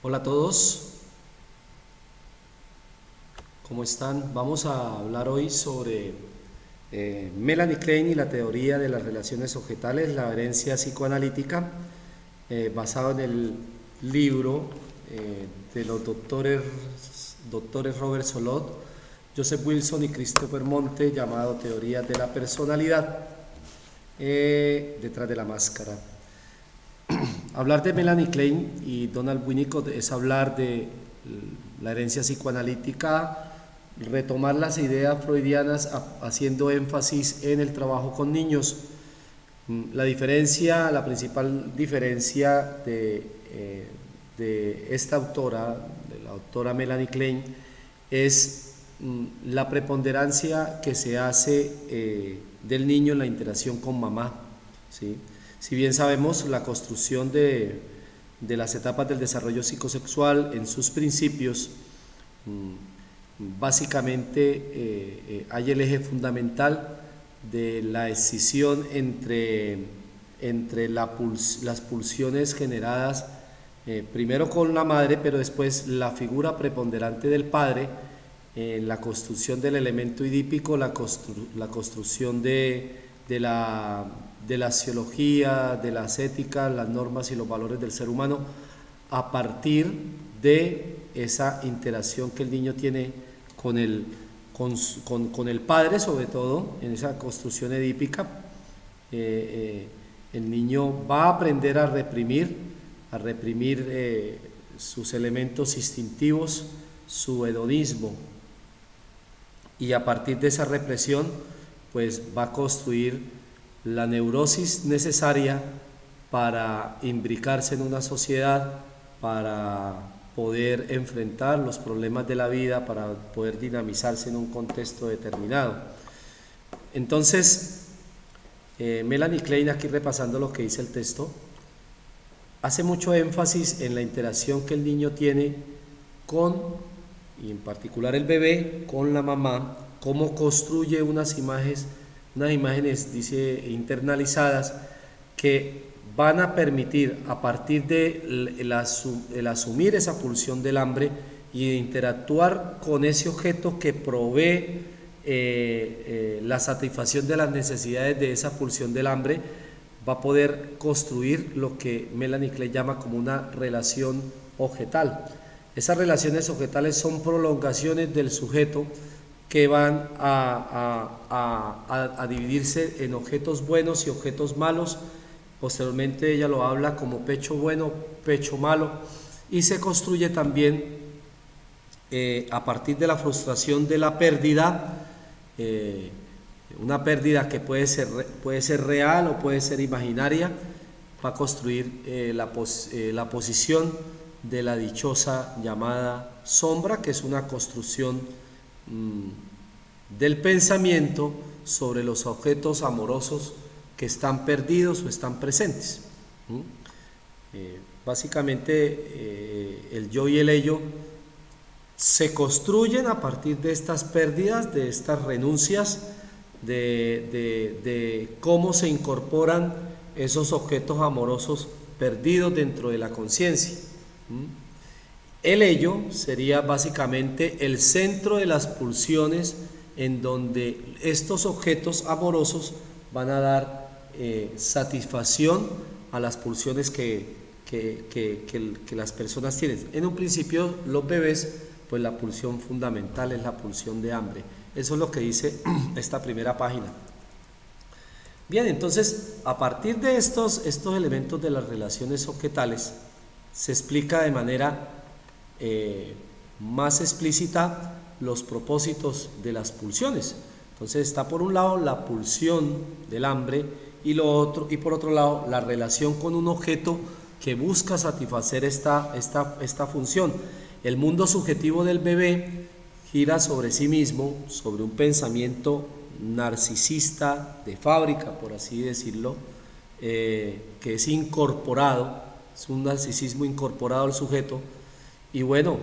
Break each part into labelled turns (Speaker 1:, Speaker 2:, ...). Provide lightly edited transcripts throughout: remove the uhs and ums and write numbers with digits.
Speaker 1: Hola a todos, ¿cómo están? Vamos a hablar hoy sobre Melanie Klein y la teoría de las relaciones objetales, la herencia psicoanalítica, basado en el libro de los doctores Robert Solot, Joseph Wilson y Christopher Monte, llamado Teoría de la Personalidad, detrás de la máscara. Hablar de Melanie Klein y Donald Winnicott es hablar de la herencia psicoanalítica, retomar las ideas freudianas haciendo énfasis en el trabajo con niños. La principal diferencia de esta autora, de la autora Melanie Klein, es la preponderancia que se hace del niño en la interacción con mamá, ¿sí? Si bien sabemos, la construcción de las etapas del desarrollo psicosexual en sus principios, básicamente hay el eje fundamental de la escisión entre las pulsiones generadas primero con la madre, pero después la figura preponderante del padre en la construcción del elemento idípico, la construcción de la axiología, de las éticas, las normas y los valores del ser humano, a partir de esa interacción que el niño tiene con el padre, sobre todo en esa construcción edípica. El niño va a aprender a reprimir sus elementos instintivos, su hedonismo, y a partir de esa represión pues va a construir la neurosis necesaria para imbricarse en una sociedad, para poder enfrentar los problemas de la vida, para poder dinamizarse en un contexto determinado. Entonces, Melanie Klein, aquí repasando lo que dice el texto, hace mucho énfasis en la interacción que el niño tiene con, y en particular el bebé, con la mamá, cómo construye unas imágenes, dice, internalizadas, que van a permitir, a partir de el asumir esa pulsión del hambre y de interactuar con ese objeto que provee la satisfacción de las necesidades de esa pulsión del hambre, va a poder construir lo que Melanie Klein llama como una relación objetal. Esas relaciones objetales son prolongaciones del sujeto que van a dividirse en objetos buenos y objetos malos. Posteriormente ella lo habla como pecho bueno, pecho malo, y se construye también a partir de la frustración de la pérdida, una pérdida que puede ser real o puede ser imaginaria, va a construir la posición de la dichosa llamada sombra, que es una construcción del pensamiento sobre los objetos amorosos que están perdidos o están presentes. Básicamente el yo y el ello se construyen a partir de estas pérdidas, de estas renuncias, de cómo se incorporan esos objetos amorosos perdidos dentro de la conciencia. El ello sería básicamente el centro de las pulsiones en donde estos objetos amorosos van a dar satisfacción a las pulsiones que las personas tienen. En un principio los bebés, pues la pulsión fundamental es la pulsión de hambre. Eso es lo que dice esta primera página. Bien, entonces a partir de estos elementos de las relaciones objetales se explica de manera más explícita los propósitos de las pulsiones. Entonces está por un lado la pulsión del hambre y por otro lado la relación con un objeto que busca satisfacer esta función. El mundo subjetivo del bebé gira sobre sí mismo, sobre un pensamiento narcisista de fábrica, por así decirlo, que es incorporado, es un narcisismo incorporado al sujeto. Y bueno,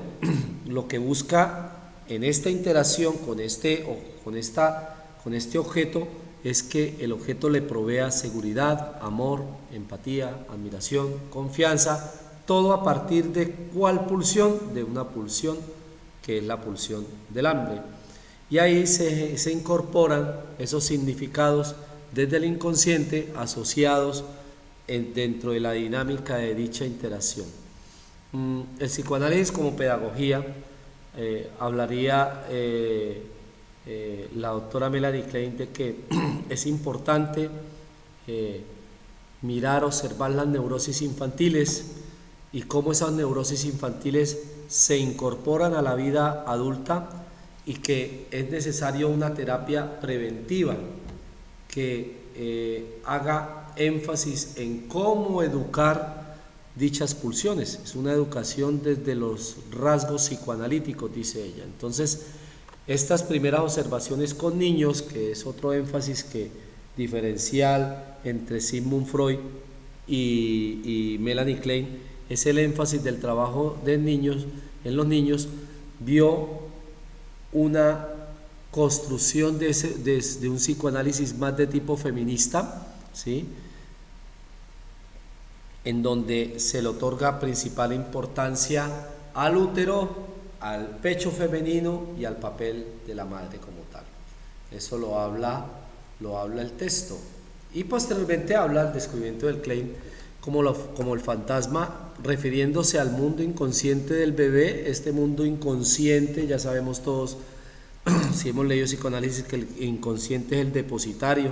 Speaker 1: lo que busca en esta interacción con este objeto es que el objeto le provea seguridad, amor, empatía, admiración, confianza, todo a partir de ¿cuál pulsión? De una pulsión que es la pulsión del hambre. Y ahí se incorporan esos significados desde el inconsciente asociados dentro de la dinámica de dicha interacción. El psicoanálisis como pedagogía, hablaría la doctora Melanie Klein de que es importante mirar, observar las neurosis infantiles y cómo esas neurosis infantiles se incorporan a la vida adulta y que es necesario una terapia preventiva que haga énfasis en cómo educar dichas pulsiones. Es una educación desde los rasgos psicoanalíticos, dice ella. Entonces, estas primeras observaciones con niños, que es otro énfasis que diferencial entre Sigmund Freud y Melanie Klein, es el énfasis del trabajo de niños, en los niños, vio una construcción de un psicoanálisis más de tipo feminista, ¿sí?, en donde se le otorga principal importancia al útero, al pecho femenino y al papel de la madre como tal. Eso lo habla el texto. Y posteriormente habla el descubrimiento del Klein como el fantasma, refiriéndose al mundo inconsciente del bebé. Este mundo inconsciente, ya sabemos todos, si hemos leído psicoanálisis, que el inconsciente es el depositario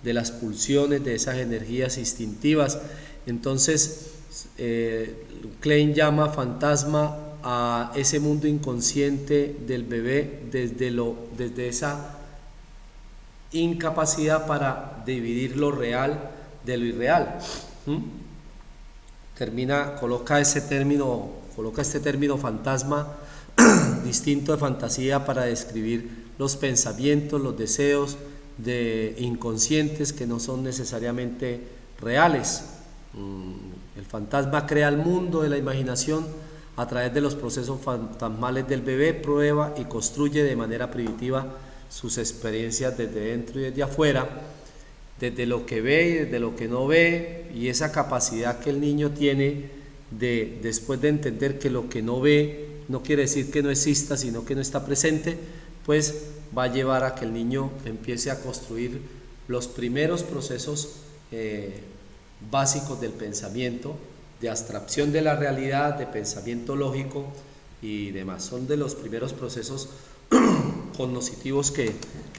Speaker 1: de las pulsiones, de esas energías instintivas. Entonces, Klein llama fantasma a ese mundo inconsciente del bebé desde esa incapacidad para dividir lo real de lo irreal. Coloca este término fantasma distinto de fantasía para describir los pensamientos, los deseos de inconscientes que no son necesariamente reales. El fantasma crea el mundo de la imaginación a través de los procesos fantasmales del bebé, prueba y construye de manera primitiva sus experiencias desde dentro y desde afuera, desde lo que ve y desde lo que no ve, y esa capacidad que el niño tiene de, después de entender que lo que no ve no quiere decir que no exista, sino que no está presente, pues va a llevar a que el niño empiece a construir los primeros procesos básicos del pensamiento, de abstracción de la realidad, de pensamiento lógico y demás. Son de los primeros procesos cognitivos que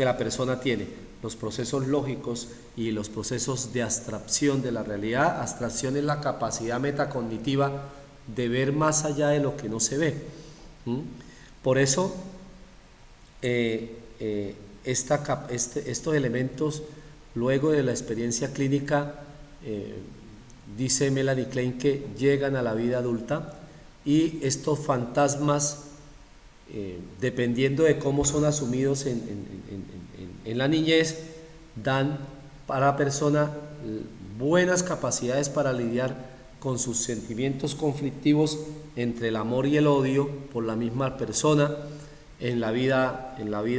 Speaker 1: la persona tiene, los procesos lógicos y los procesos de abstracción de la realidad. Abstracción es la capacidad metacognitiva de ver más allá de lo que no se ve. Por eso estos elementos, luego de la experiencia clínica, dice Melanie Klein, que llegan a la vida adulta, y estos fantasmas, dependiendo de cómo son asumidos en la niñez, dan para la persona buenas capacidades para lidiar con sus sentimientos conflictivos entre el amor y el odio por la misma persona en la vida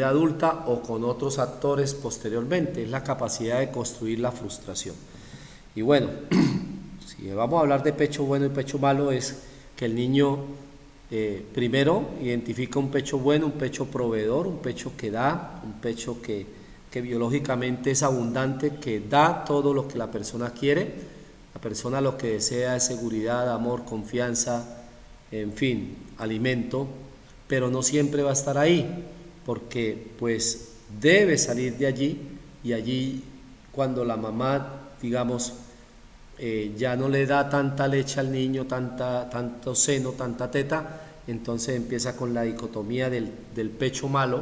Speaker 1: adulta o con otros actores posteriormente. Es la capacidad de construir la frustración. Y bueno, si vamos a hablar de pecho bueno y pecho malo, es que el niño primero identifica un pecho bueno, un pecho proveedor, un pecho que da, un pecho que biológicamente es abundante, que da todo lo que la persona quiere. La persona lo que desea es seguridad, amor, confianza, en fin, alimento, pero no siempre va a estar ahí, porque pues debe salir de allí, y allí cuando la mamá, digamos, ya no le da tanta leche al niño, tanto seno, tanta teta, entonces empieza con la dicotomía del pecho malo.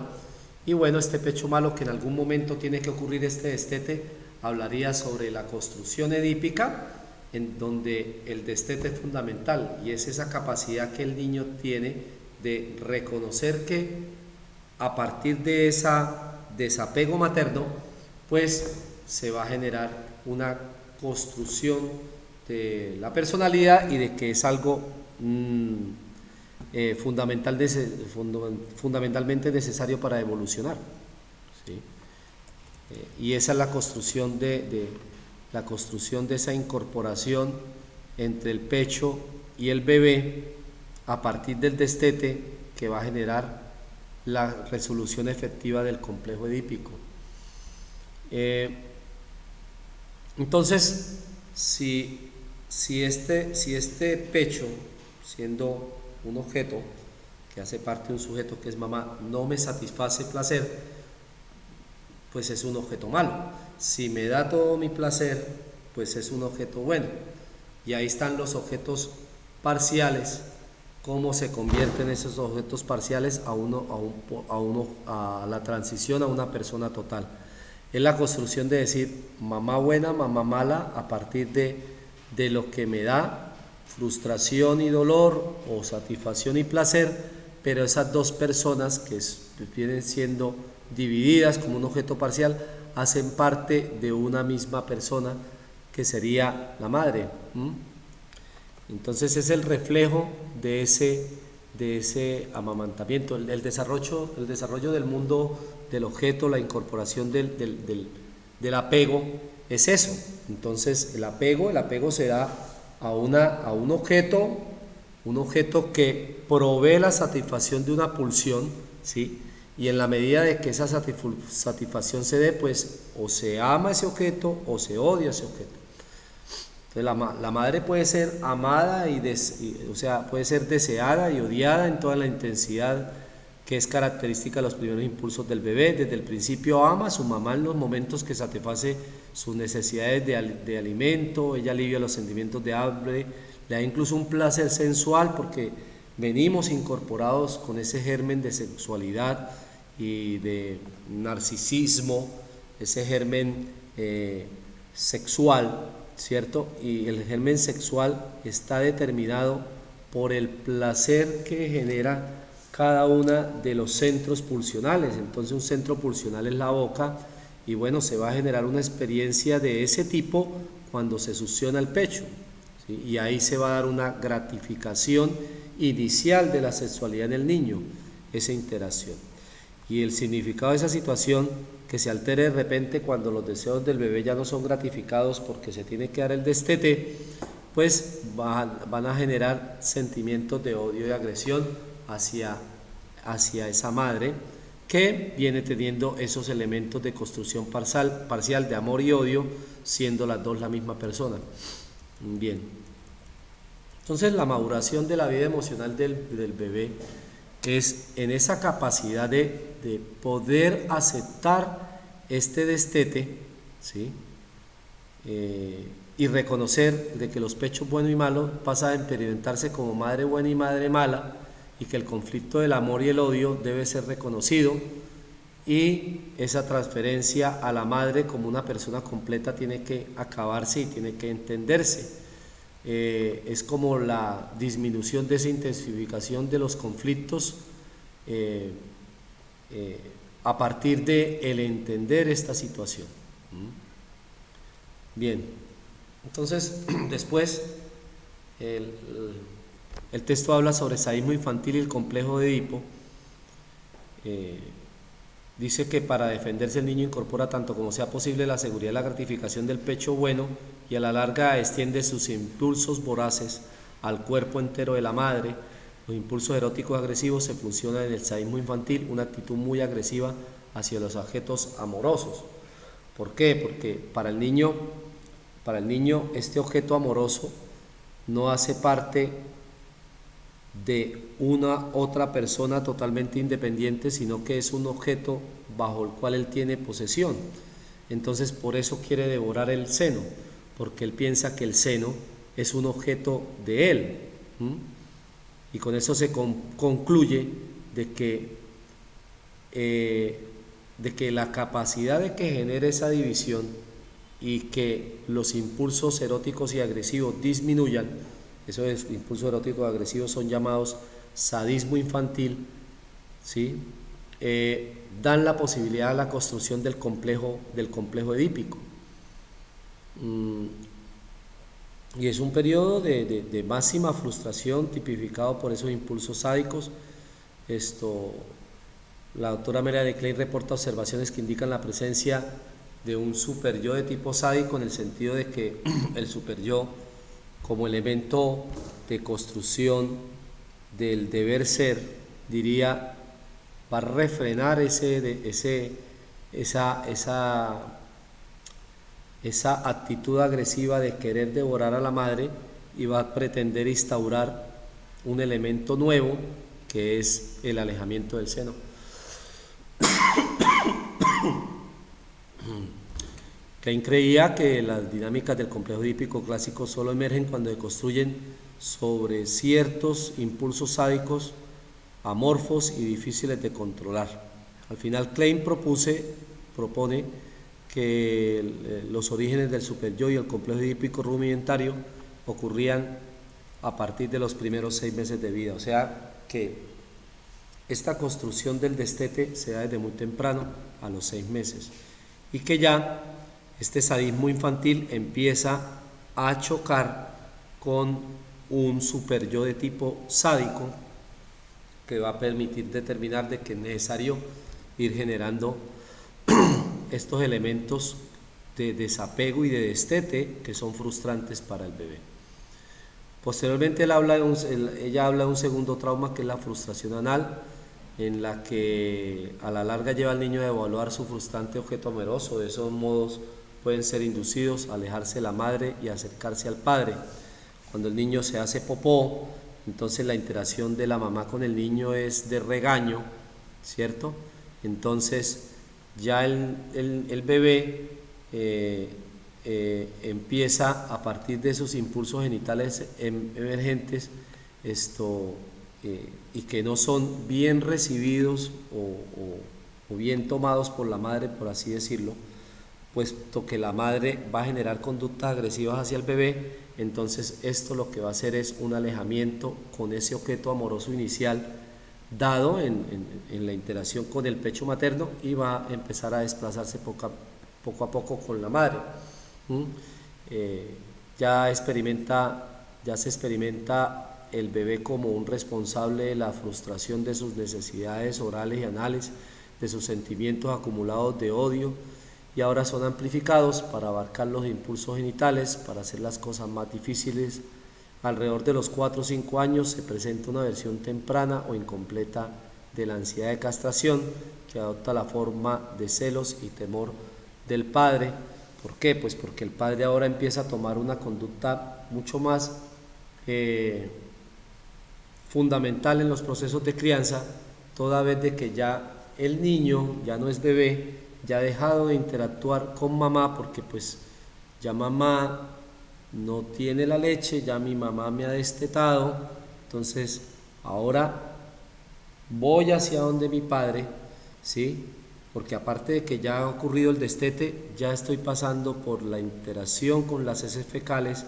Speaker 1: Y bueno, este pecho malo, que en algún momento tiene que ocurrir este destete, hablaría sobre la construcción edípica, en donde el destete es fundamental, y es esa capacidad que el niño tiene de reconocer que a partir de ese desapego materno, pues se va a generar una construcción de la personalidad, y de que es algo fundamentalmente necesario para evolucionar, ¿sí? Y esa es la construcción de esa incorporación entre el pecho y el bebé a partir del destete que va a generar la resolución efectiva del complejo edípico. Entonces, si este pecho, siendo un objeto que hace parte de un sujeto que es mamá, no me satisface placer, pues es un objeto malo. Si me da todo mi placer, pues es un objeto bueno. Y ahí están los objetos parciales, cómo se convierten esos objetos parciales a la transición a una persona total. Es la construcción de decir mamá buena, mamá mala, a partir de lo que me da frustración y dolor, o satisfacción y placer, pero esas dos personas que vienen siendo divididas como un objeto parcial hacen parte de una misma persona, que sería la madre. Entonces es el reflejo de ese amamantamiento, el desarrollo del mundo del objeto, la incorporación del apego, es eso. Entonces el apego se da a un objeto que provee la satisfacción de una pulsión, ¿sí? Y en la medida de que esa satisfacción se dé, pues o se ama ese objeto o se odia ese objeto. Entonces la madre puede ser amada o sea, puede ser deseada y odiada en toda la intensidad que es característica de los primeros impulsos del bebé. Desde el principio ama a su mamá en los momentos que satisface sus necesidades de alimento, ella alivia los sentimientos de hambre, le da incluso un placer sensual, porque venimos incorporados con ese germen de sexualidad y de narcisismo, ese germen sexual, ¿cierto? Y el germen sexual está determinado por el placer que genera cada una de los centros pulsionales. Entonces un centro pulsional es la boca, y bueno, se va a generar una experiencia de ese tipo cuando se succiona el pecho, ¿sí? Y ahí se va a dar una gratificación inicial de la sexualidad en el niño, esa interacción. Y el significado de esa situación, que se altere de repente cuando los deseos del bebé ya no son gratificados porque se tiene que dar el destete, pues van a generar sentimientos de odio y agresión hacia esa madre, que viene teniendo esos elementos de construcción parcial de amor y odio, siendo las dos la misma persona. Bien. Entonces la maduración de la vida emocional del bebé es en esa capacidad de poder aceptar este destete, ¿sí? Y reconocer de que los pechos bueno y malo pasan a experimentarse como madre buena y madre mala, y que el conflicto del amor y el odio debe ser reconocido, y esa transferencia a la madre como una persona completa tiene que acabarse y tiene que entenderse. Es como la disminución de esa intensificación de los conflictos a partir de el entender esta situación. Bien, entonces después el texto habla sobre sadismo infantil y el complejo de Edipo. Dice que para defenderse el niño incorpora tanto como sea posible la seguridad y la gratificación del pecho bueno, y a la larga extiende sus impulsos voraces al cuerpo entero de la madre. Los impulsos eróticos agresivos se funcionan en el sadismo infantil, una actitud muy agresiva hacia los objetos amorosos. ¿Por qué? Porque para el niño este objeto amoroso no hace parte de una otra persona totalmente independiente, sino que es un objeto bajo el cual él tiene posesión. Entonces por eso quiere devorar el seno, porque él piensa que el seno es un objeto de él. Y con eso se concluye de que la capacidad de que genere esa división y que los impulsos eróticos y agresivos disminuyan, esos impulsos eróticos y agresivos son llamados sadismo infantil, ¿sí? Dan la posibilidad a la construcción del complejo edípico. Y es un periodo de máxima frustración tipificado por esos impulsos sádicos. La doctora María de Klein reporta observaciones que indican la presencia de un superyo de tipo sádico, en el sentido de que el superyo como elemento de construcción del deber ser, diría, va a refrenar esa actitud agresiva de querer devorar a la madre y va a pretender instaurar un elemento nuevo que es el alejamiento del seno. Klein creía que las dinámicas del complejo edípico clásico solo emergen cuando se construyen sobre ciertos impulsos sádicos amorfos y difíciles de controlar. Al final Klein propone que los orígenes del superyo y el complejo edípico rudimentario ocurrían a partir de los primeros 6 meses de vida, o sea que esta construcción del destete se da desde muy temprano, a los 6 meses, y que ya este sadismo infantil empieza a chocar con un superyo de tipo sádico que va a permitir determinar de que es necesario ir generando estos elementos de desapego y de destete que son frustrantes para el bebé. Posteriormente ella habla de un segundo trauma, que es la frustración anal, en la que a la larga lleva al niño a evaluar su frustrante objeto amoroso. De esos modos pueden ser inducidos a alejarse de la madre y acercarse al padre. Cuando el niño se hace popó, entonces la interacción de la mamá con el niño es de regaño, ¿cierto? Entonces ya el bebé empieza, a partir de esos impulsos genitales emergentes y que no son bien recibidos o bien tomados por la madre, por así decirlo, puesto que la madre va a generar conductas agresivas hacia el bebé. Entonces esto lo que va a hacer es un alejamiento con ese objeto amoroso inicial dado en la interacción con el pecho materno, y va a empezar a desplazarse poco a poco con la madre. Ya se experimenta el bebé como un responsable de la frustración de sus necesidades orales y anales, de sus sentimientos acumulados de odio, y ahora son amplificados para abarcar los impulsos genitales, para hacer las cosas más difíciles. Alrededor de los 4 o 5 años se presenta una versión temprana o incompleta de la ansiedad de castración, que adopta la forma de celos y temor del padre. ¿Por qué? Pues porque el padre ahora empieza a tomar una conducta mucho más fundamental en los procesos de crianza, toda vez de que ya el niño ya no es bebé, ya ha dejado de interactuar con mamá, porque pues ya mamá no tiene la leche, ya mi mamá me ha destetado, entonces ahora voy hacia donde mi padre, ¿sí? Porque aparte de que ya ha ocurrido el destete, ya estoy pasando por la interacción con las heces fecales.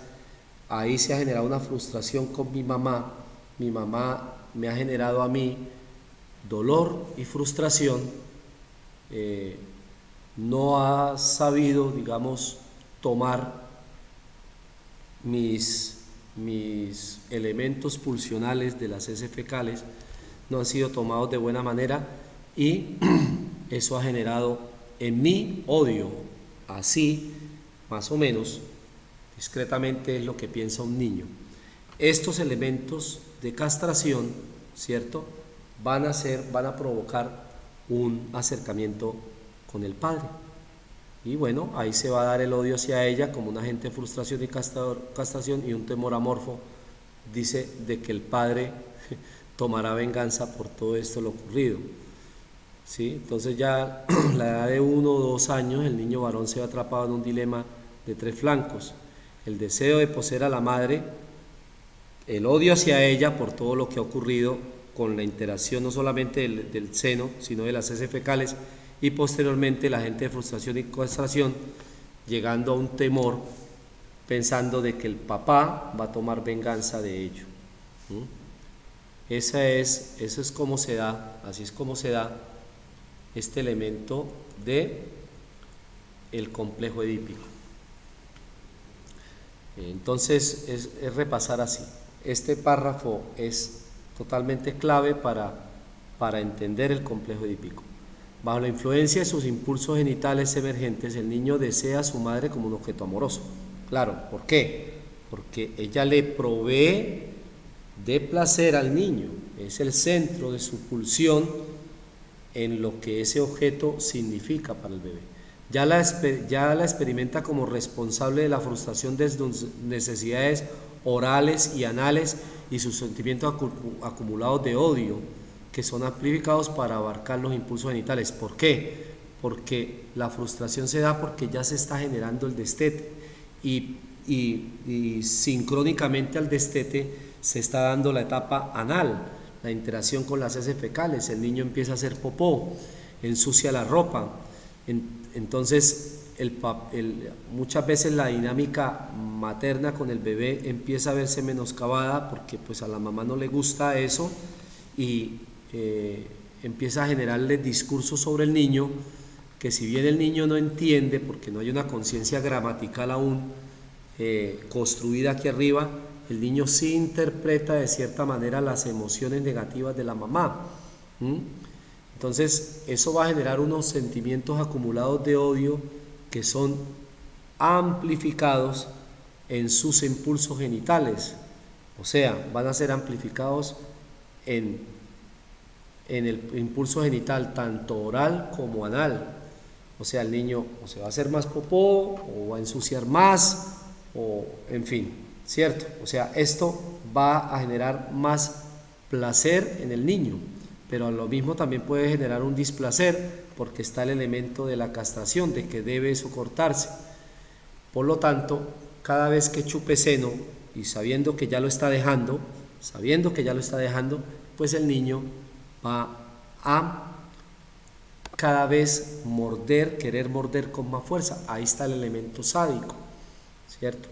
Speaker 1: Ahí se ha generado una frustración con mi mamá me ha generado a mí dolor y frustración, no ha sabido, digamos, tomar mis elementos pulsionales de las heces fecales, no han sido tomados de buena manera, y eso ha generado en mí odio. Así, más o menos, discretamente es lo que piensa un niño. Estos elementos de castración, ¿cierto?, van a provocar un acercamiento con el padre. Y bueno, ahí se va a dar el odio hacia ella como un agente de frustración y castración, y un temor amorfo, dice, de que el padre tomará venganza por todo esto lo ocurrido. ¿Sí? Entonces ya a la edad de 1 o 2 años el niño varón se ve atrapado en un dilema de 3 flancos: el deseo de poseer a la madre, el odio hacia ella por todo lo que ha ocurrido con la interacción no solamente del seno, sino de las heces fecales, y posteriormente la agente de frustración y castración, llegando a un temor, pensando de que el papá va a tomar venganza de ello. Eso es como se da, así es como se da este elemento de el complejo edípico. Entonces es repasar así. Este párrafo es totalmente clave para entender el complejo edípico. Bajo la influencia de sus impulsos genitales emergentes, el niño desea a su madre como un objeto amoroso. Claro, ¿por qué? porque ella le provee de placer al niño, es el centro de su pulsión en lo que ese objeto significa para el bebé. Ya la experimenta como responsable de la frustración de sus necesidades orales y anales y sus sentimientos acumulados de odio, que son amplificados para abarcar los impulsos genitales. ¿Por qué? Porque la frustración se da porque ya se está generando el destete y sincrónicamente al destete se está dando la etapa anal, la interacción con las heces fecales, el niño empieza a hacer popó, ensucia la ropa, entonces muchas veces la dinámica materna con el bebé empieza a verse menoscabada porque pues a la mamá no le gusta eso y empieza a generarle discursos sobre el niño que si bien el niño no entiende porque no hay una conciencia gramatical aún construida aquí arriba, el niño sí interpreta de cierta manera las emociones negativas de la mamá. Entonces eso va a generar unos sentimientos acumulados de odio que son amplificados en sus impulsos genitales, o sea, van a ser amplificados en el impulso genital tanto oral como anal. O sea, el niño o se va a hacer más popó o va a ensuciar más o en fin, ¿cierto? O sea, esto va a generar más placer en el niño, pero a lo mismo también puede generar un displacer porque está el elemento de la castración, de que debe eso cortarse. Por lo tanto, cada vez que chupe seno y sabiendo que ya lo está dejando, pues el niño va a cada vez querer morder con más fuerza. Ahí está el elemento sádico, ¿cierto?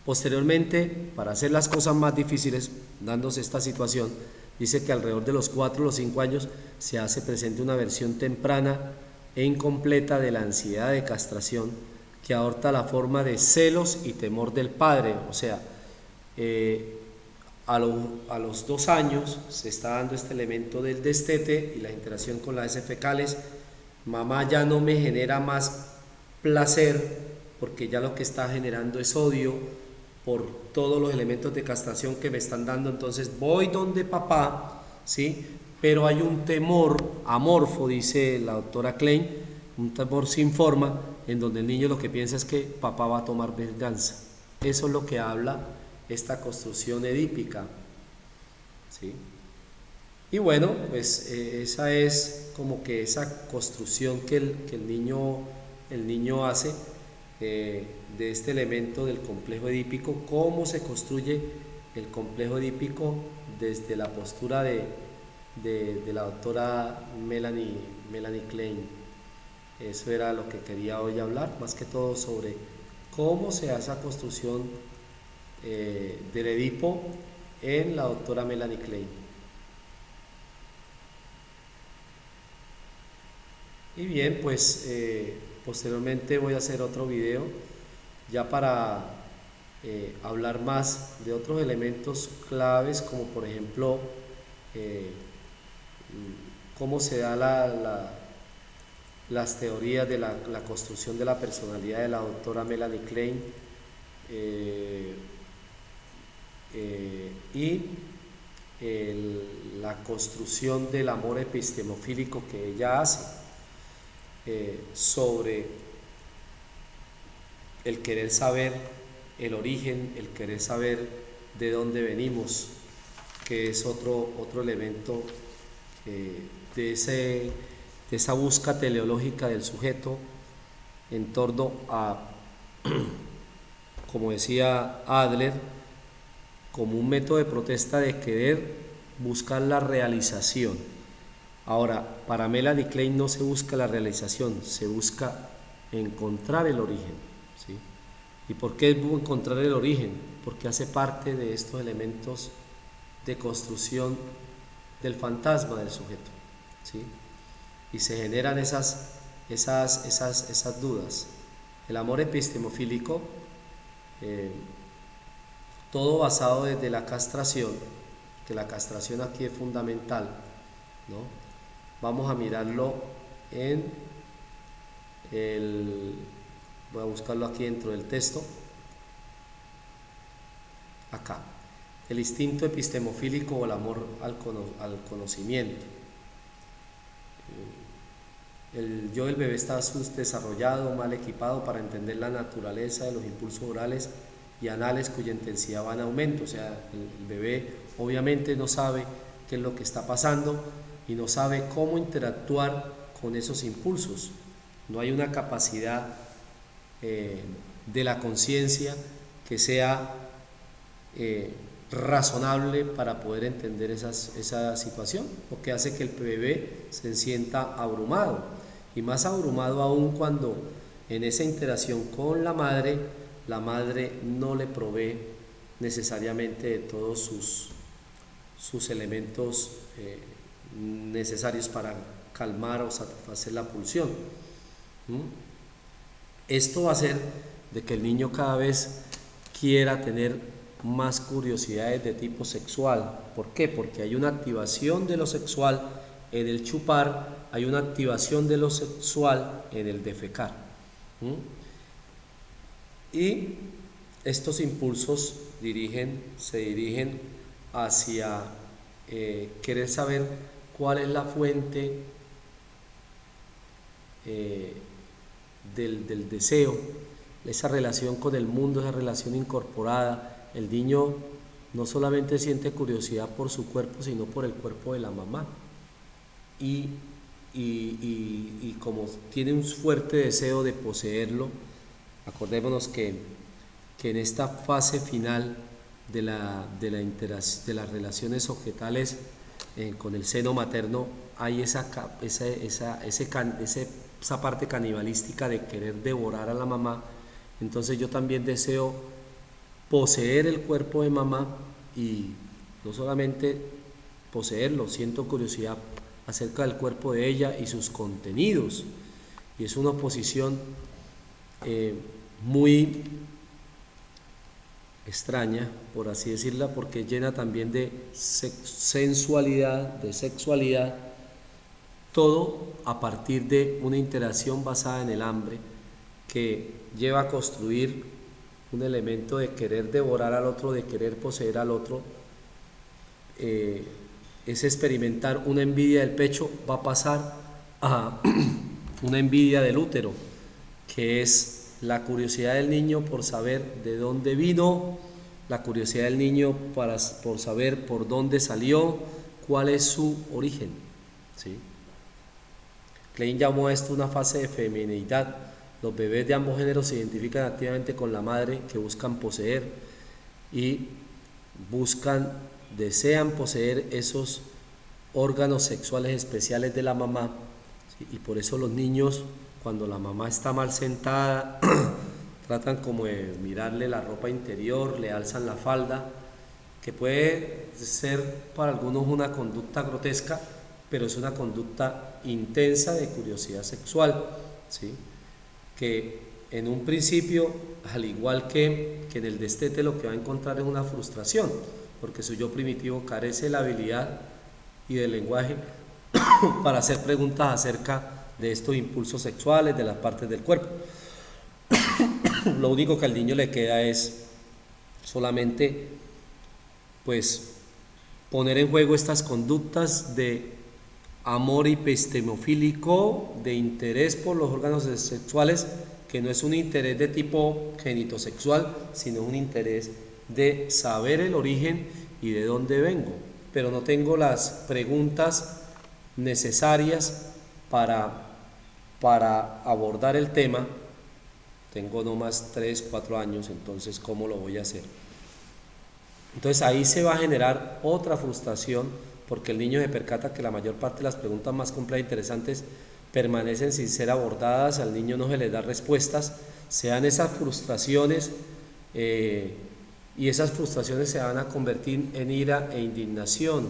Speaker 1: Posteriormente, para hacer las cosas más difíciles, dándose esta situación, dice que alrededor de los 4 o los 5 años se hace presente una versión temprana e incompleta de la ansiedad de castración que adopta la forma de celos y temor del padre. O sea, a los 2 años se está dando este elemento del destete y la interacción con las heces fecales. Mamá ya no me genera más placer porque ya lo que está generando es odio por todos los elementos de castración que me están dando, entonces voy donde papá, ¿sí? Pero hay un temor amorfo, dice la doctora Klein, un temor sin forma, en donde el niño lo que piensa es que papá va a tomar venganza. Eso es lo que habla esta construcción edípica, ¿sí? Y bueno, pues esa es como que esa construcción que el niño hace de este elemento del complejo edípico, cómo se construye el complejo edípico desde la postura de la doctora Melanie Klein. Eso era lo que quería hoy hablar, más que todo sobre cómo se hace esa construcción del Edipo en la doctora Melanie Klein. Y bien, pues posteriormente voy a hacer otro video ya para hablar más de otros elementos claves, como por ejemplo cómo se da las teorías de la construcción de la personalidad de la doctora Melanie Klein y la construcción del amor epistemofílico que ella hace sobre el querer saber el origen, el querer saber de dónde venimos, que es otro elemento de esa búsqueda teleológica del sujeto en torno a, como decía Adler, como un método de protesta de querer buscar la realización. Ahora, para Melanie Klein no se busca la realización, se busca encontrar el origen, ¿sí? ¿Y por qué encontrar el origen? Porque hace parte de estos elementos de construcción del fantasma del sujeto, ¿sí? Y se generan esas dudas. El amor epistemofílico, todo basado desde la castración, que la castración aquí es fundamental, ¿no? Vamos a mirarlo voy a buscarlo aquí dentro del texto. acá. El instinto epistemofílico o el amor al conocimiento. El yo del bebé está desarrollado, mal equipado para entender la naturaleza de los impulsos orales y anales cuya intensidad va en aumento. O sea, el bebé obviamente no sabe qué es lo que está pasando y no sabe cómo interactuar con esos impulsos. No hay una capacidad de la conciencia que sea razonable para poder entender esa situación, lo que hace que el bebé se sienta abrumado, y más abrumado aún cuando en esa interacción con la madre no le provee necesariamente de todos sus elementos necesarios para calmar o satisfacer la pulsión. Esto va a hacer de que el niño cada vez quiera tener más curiosidades de tipo sexual. ¿Por qué? Porque hay una activación de lo sexual en el chupar, hay una activación de lo sexual en el defecar. Y estos impulsos se dirigen hacia querer saber cuál es la fuente del deseo, esa relación con el mundo, esa relación incorporada. El niño no solamente siente curiosidad por su cuerpo, sino por el cuerpo de la mamá. Y como tiene un fuerte deseo de poseerlo, acordémonos que en esta fase final de las relaciones objetales con el seno materno hay esa parte canibalística de querer devorar a la mamá. Entonces yo también deseo poseer el cuerpo de mamá, y no solamente poseerlo, siento curiosidad acerca del cuerpo de ella y sus contenidos, y es una oposición muy extraña, por así decirla, porque llena también de sensualidad, de sexualidad, todo a partir de una interacción basada en el hambre que lleva a construir un elemento de querer devorar al otro, de querer poseer al otro. Es experimentar una envidia del pecho, va a pasar a una envidia del útero, que es la curiosidad del niño por saber de dónde vino, la curiosidad del niño por saber por dónde salió, cuál es su origen, ¿sí? Klein llamó a esto una fase de femineidad. Los bebés de ambos géneros se identifican activamente con la madre, que buscan poseer y desean poseer esos órganos sexuales especiales de la mamá, ¿sí? Y por eso los niños, cuando la mamá está mal sentada, tratan como de mirarle la ropa interior, le alzan la falda, que puede ser para algunos una conducta grotesca, pero es una conducta intensa de curiosidad sexual, ¿sí? Que en un principio, al igual que en el destete, lo que va a encontrar es una frustración, porque su yo primitivo carece de la habilidad y del lenguaje para hacer preguntas acerca de estos impulsos sexuales, de las partes del cuerpo. Lo único que al niño le queda es solamente pues poner en juego estas conductas de amor epistemofílico, de interés por los órganos sexuales, que no es un interés de tipo genitosexual, sino un interés de saber el origen y de dónde vengo, pero no tengo las preguntas necesarias para abordar el tema. Tengo no más 3, 4 años, entonces ¿cómo lo voy a hacer? Entonces ahí se va a generar otra frustración, porque el niño se percata que la mayor parte de las preguntas más complejas e interesantes permanecen sin ser abordadas, al niño no se le da respuestas, se dan esas frustraciones y esas frustraciones se van a convertir en ira e indignación.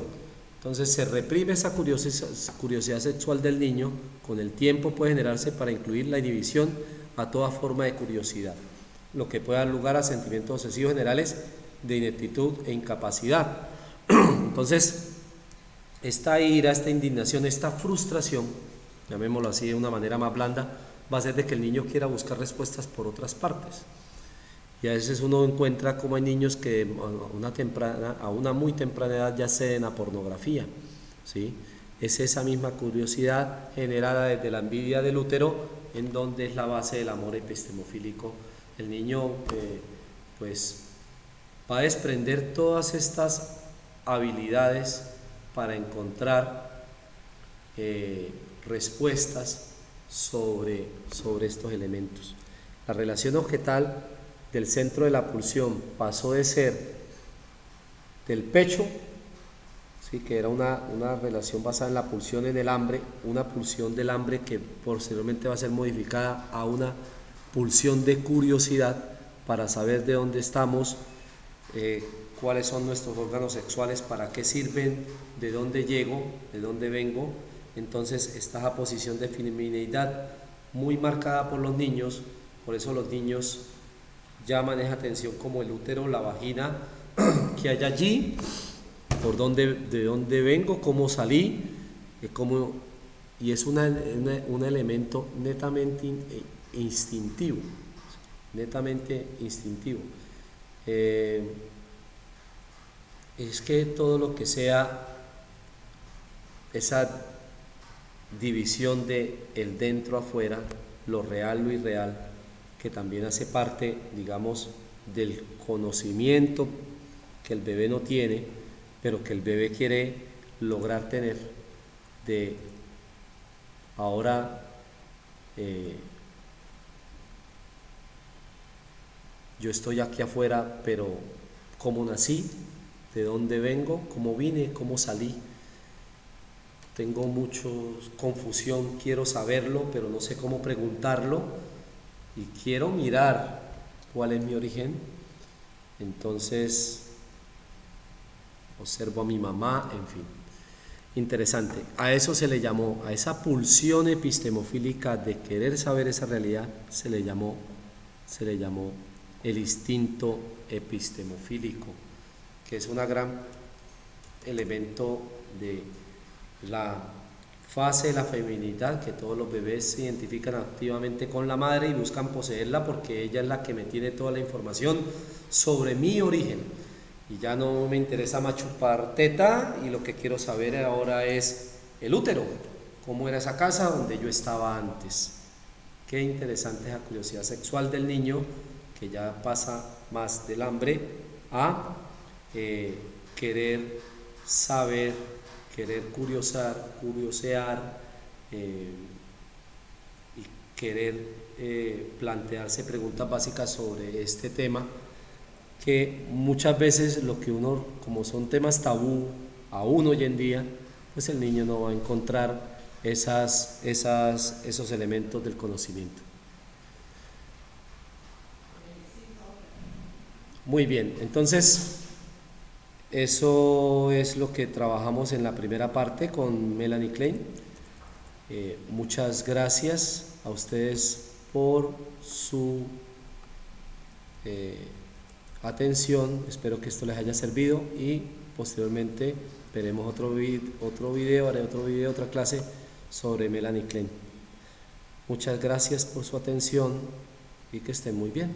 Speaker 1: Entonces se reprime esa curiosidad sexual del niño, con el tiempo puede generarse para incluir la inhibición a toda forma de curiosidad, lo que puede dar lugar a sentimientos obsesivos generales de ineptitud e incapacidad. Entonces, esta ira, esta indignación, esta frustración, llamémoslo así de una manera más blanda, va a hacer de que el niño quiera buscar respuestas por otras partes. Y a veces uno encuentra como hay niños que a una muy temprana edad ya ceden a pornografía, ¿sí? Es esa misma curiosidad generada desde la envidia del útero, en donde es la base del amor epistemofílico. El niño pues va a desprender todas estas habilidades para encontrar respuestas sobre estos elementos. La relación objetal del centro de la pulsión pasó de ser del pecho, ¿sí?, que era una relación basada en la pulsión en el hambre, una pulsión del hambre que posteriormente va a ser modificada a una pulsión de curiosidad para saber de dónde estamos, cuáles son nuestros órganos sexuales, para qué sirven, de dónde llego, de dónde vengo. Entonces está esa posición de femineidad muy marcada por los niños. Por eso los niños llaman esa atención como el útero, la vagina que hay allí, de dónde vengo, cómo salí, y es un elemento netamente instintivo, es que todo lo que sea esa división de el dentro afuera, lo real, lo irreal, que también hace parte, digamos, del conocimiento que el bebé no tiene, pero que el bebé quiere lograr tener, de ahora yo estoy aquí afuera, pero cómo nací, de dónde vengo, cómo vine, cómo salí. Tengo mucha confusión, quiero saberlo, pero no sé cómo preguntarlo, y quiero mirar cuál es mi origen. Entonces observo a mi mamá, en fin, interesante. A eso se le llamó, a esa pulsión epistemofílica de querer saber esa realidad, se le llamó el instinto epistemofílico, que es un gran elemento de la fase de la feminidad, que todos los bebés se identifican activamente con la madre y buscan poseerla porque ella es la que me tiene toda la información sobre mi origen, y ya no me interesa más chupar teta, y lo que quiero saber ahora es el útero, cómo era esa casa donde yo estaba antes. Qué interesante esa curiosidad sexual del niño, que ya pasa más del hambre a querer saber, querer curiosear, y querer plantearse preguntas básicas sobre este tema, que muchas veces lo que uno, como son temas tabú aún hoy en día, pues el niño no va a encontrar esos elementos del conocimiento. Muy bien, entonces eso es lo que trabajamos en la primera parte con Melanie Klein. Muchas gracias a ustedes por su atención. Espero que esto les haya servido, y posteriormente veremos otro video, haré otro video, otra clase sobre Melanie Klein. Muchas gracias por su atención y que estén muy bien.